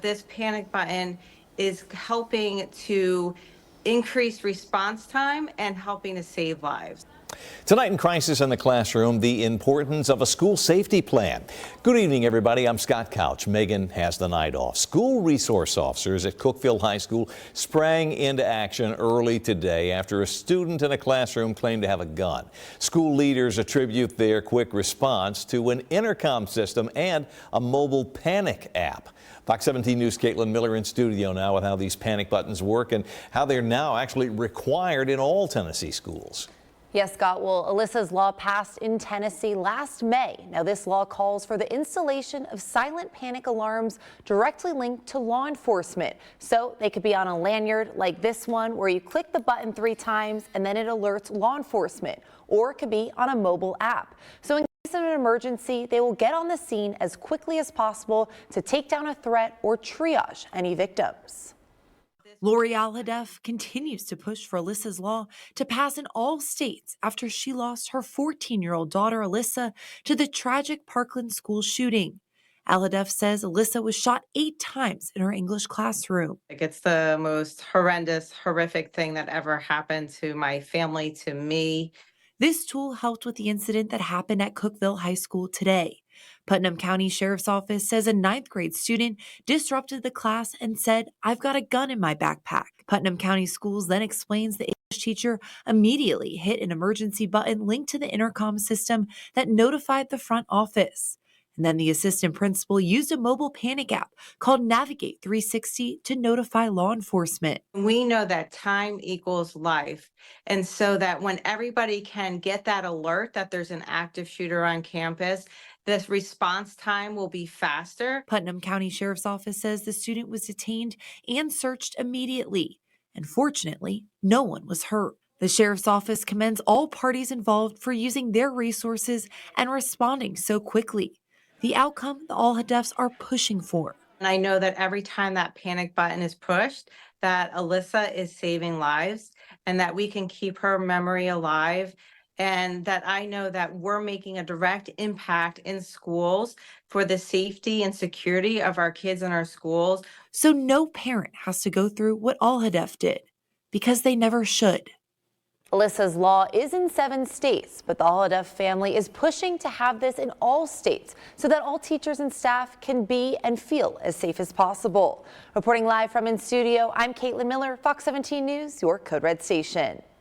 this panic button is helping to increase response time and helping to save lives. Tonight in Crisis in the Classroom, the importance of a school safety plan. Good evening, everybody. I'm Scott Couch. Megan has the night off. School resource officers at Cookeville High School sprang into action early today after a student in a classroom claimed to have a gun. School leaders attribute their quick response to an intercom system and a mobile panic app. Fox 17 News' Caitlin Miller in studio now with how these panic buttons work and how they're now actually required in all Tennessee schools. Yes, Scott. Well, Alyssa's law passed in Tennessee last May. Now, this law calls for the installation of silent panic alarms directly linked to law enforcement. So they could be on a lanyard like this one, where you click the button 3 times and then it alerts law enforcement, or it could be on a mobile app. So in case of an emergency, they will get on the scene as quickly as possible to take down a threat or triage any victims. Lori Alhadeff continues to push for Alyssa's law to pass in all states after she lost her 14-year-old daughter, Alyssa, to the tragic Parkland school shooting. Alhadeff says Alyssa was shot 8 times in her English classroom. It's the most horrendous, horrific thing that ever happened to my family, to me. This tool helped with the incident that happened at Cookeville High School today. Putnam County Sheriff's Office says a 9th grade student disrupted the class and said, "I've got a gun in my backpack." Putnam County Schools then explains the English teacher immediately hit an emergency button linked to the intercom system that notified the front office. And then the assistant principal used a mobile panic app called Navigate 360 to notify law enforcement. We know that time equals life. And so that when everybody can get that alert that there's an active shooter on campus, this response time will be faster. Putnam County Sheriff's Office says the student was detained and searched immediately. And fortunately, no one was hurt. The Sheriff's Office commends all parties involved for using their resources and responding so quickly. The outcome the Alhadeffs are pushing for. And I know that every time that panic button is pushed, that Alyssa is saving lives and that we can keep her memory alive, and that I know that we're making a direct impact in schools for the safety and security of our kids in our schools. So no parent has to go through what Alhadeff did, because they never should. Alyssa's law is in 7 states, but the Alhadeff family is pushing to have this in all states so that all teachers and staff can be and feel as safe as possible. Reporting live from in studio, I'm Caitlin Miller, Fox 17 News, your Code Red station.